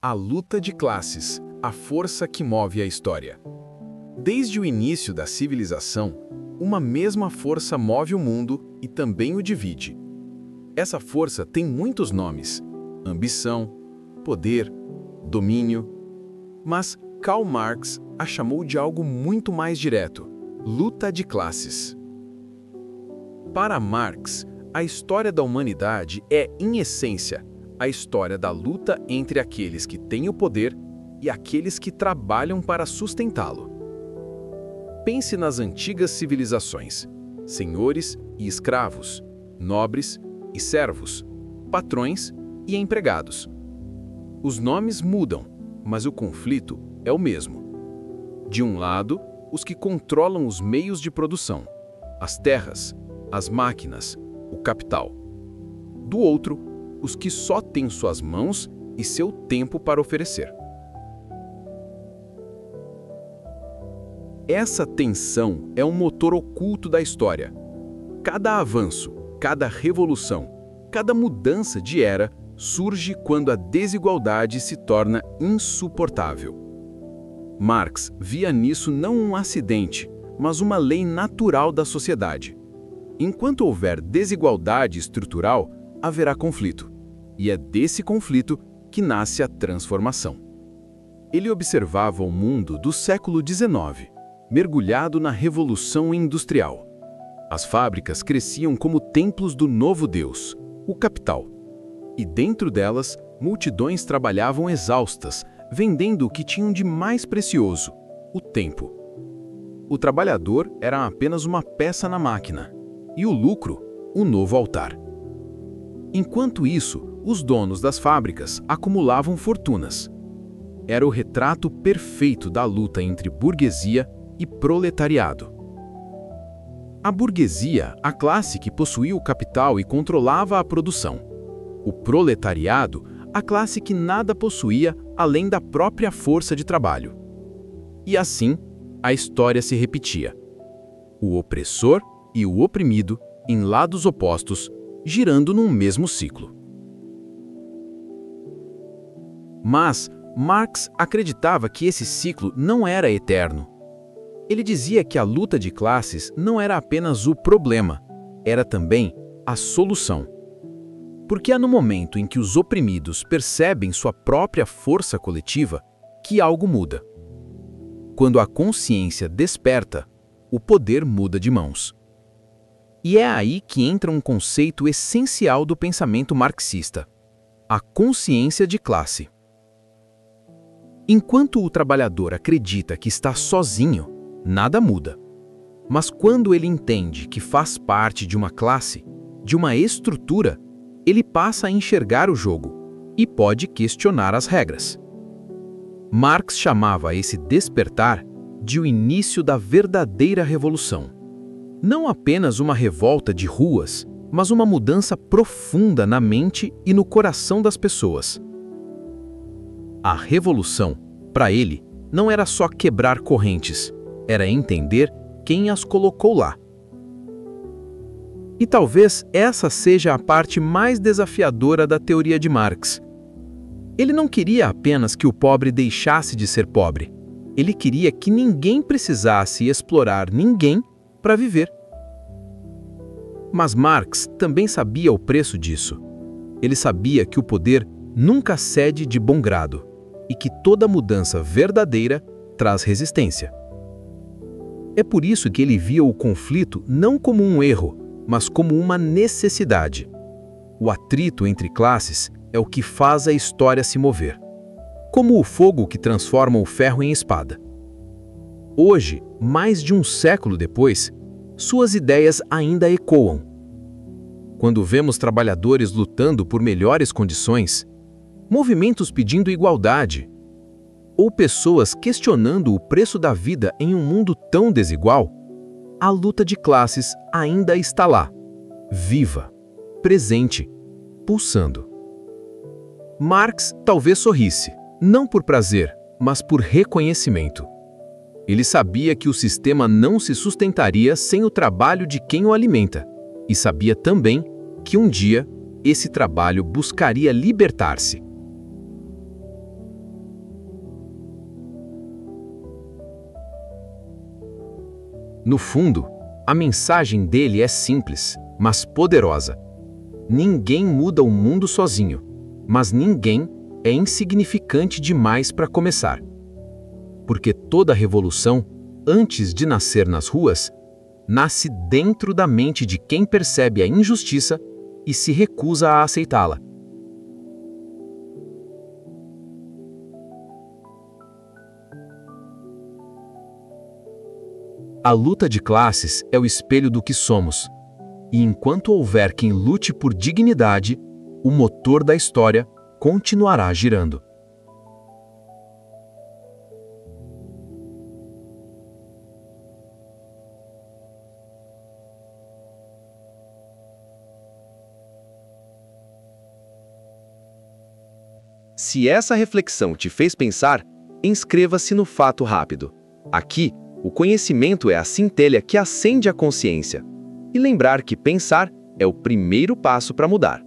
A luta de classes, a força que move a história. Desde o início da civilização, uma mesma força move o mundo e também o divide. Essa força tem muitos nomes: ambição, poder, domínio. Mas Karl Marx a chamou de algo muito mais direto: luta de classes. Para Marx, a história da humanidade é, em essência, a história da luta entre aqueles que têm o poder e aqueles que trabalham para sustentá-lo. Pense nas antigas civilizações: senhores e escravos, nobres e servos, patrões e empregados. Os nomes mudam, mas o conflito é o mesmo. De um lado, os que controlam os meios de produção, as terras, as máquinas, o capital. Do outro, os que só têm suas mãos e seu tempo para oferecer. Essa tensão é um motor oculto da história. Cada avanço, cada revolução, cada mudança de era surge quando a desigualdade se torna insuportável. Marx via nisso não um acidente, mas uma lei natural da sociedade. Enquanto houver desigualdade estrutural, haverá conflito. E é desse conflito que nasce a transformação. Ele observava o mundo do século XIX, mergulhado na Revolução Industrial. As fábricas cresciam como templos do novo Deus, o capital. E dentro delas, multidões trabalhavam exaustas, vendendo o que tinham de mais precioso: o tempo. O trabalhador era apenas uma peça na máquina, e o lucro, o novo altar. Enquanto isso, os donos das fábricas acumulavam fortunas. Era o retrato perfeito da luta entre burguesia e proletariado. A burguesia, a classe que possuía o capital e controlava a produção. O proletariado, a classe que nada possuía além da própria força de trabalho. E assim, a história se repetia. O opressor e o oprimido, em lados opostos, girando num mesmo ciclo. Mas Marx acreditava que esse ciclo não era eterno. Ele dizia que a luta de classes não era apenas o problema, era também a solução. Porque é no momento em que os oprimidos percebem sua própria força coletiva que algo muda. Quando a consciência desperta, o poder muda de mãos. E é aí que entra um conceito essencial do pensamento marxista: a consciência de classe. Enquanto o trabalhador acredita que está sozinho, nada muda. Mas quando ele entende que faz parte de uma classe, de uma estrutura, ele passa a enxergar o jogo e pode questionar as regras. Marx chamava esse despertar de o início da verdadeira revolução. Não apenas uma revolta de ruas, mas uma mudança profunda na mente e no coração das pessoas. A revolução, para ele, não era só quebrar correntes, era entender quem as colocou lá. E talvez essa seja a parte mais desafiadora da teoria de Marx. Ele não queria apenas que o pobre deixasse de ser pobre. Ele queria que ninguém precisasse explorar ninguém para viver. Mas Marx também sabia o preço disso. Ele sabia que o poder nunca cede de bom grado e que toda mudança verdadeira traz resistência. É por isso que ele via o conflito não como um erro, mas como uma necessidade. O atrito entre classes é o que faz a história se mover, como o fogo que transforma o ferro em espada. Hoje, mais de um século depois, suas ideias ainda ecoam. Quando vemos trabalhadores lutando por melhores condições, movimentos pedindo igualdade, ou pessoas questionando o preço da vida em um mundo tão desigual, a luta de classes ainda está lá, viva, presente, pulsando. Marx talvez sorrisse, não por prazer, mas por reconhecimento. Ele sabia que o sistema não se sustentaria sem o trabalho de quem o alimenta, e sabia também que um dia esse trabalho buscaria libertar-se. No fundo, a mensagem dele é simples, mas poderosa. Ninguém muda o mundo sozinho, mas ninguém é insignificante demais para começar. Porque toda revolução, antes de nascer nas ruas, nasce dentro da mente de quem percebe a injustiça e se recusa a aceitá-la. A luta de classes é o espelho do que somos, e enquanto houver quem lute por dignidade, o motor da história continuará girando. Se essa reflexão te fez pensar, inscreva-se no Fato Rápido. Aqui, o conhecimento é a centelha que acende a consciência. E lembrar que pensar é o primeiro passo para mudar.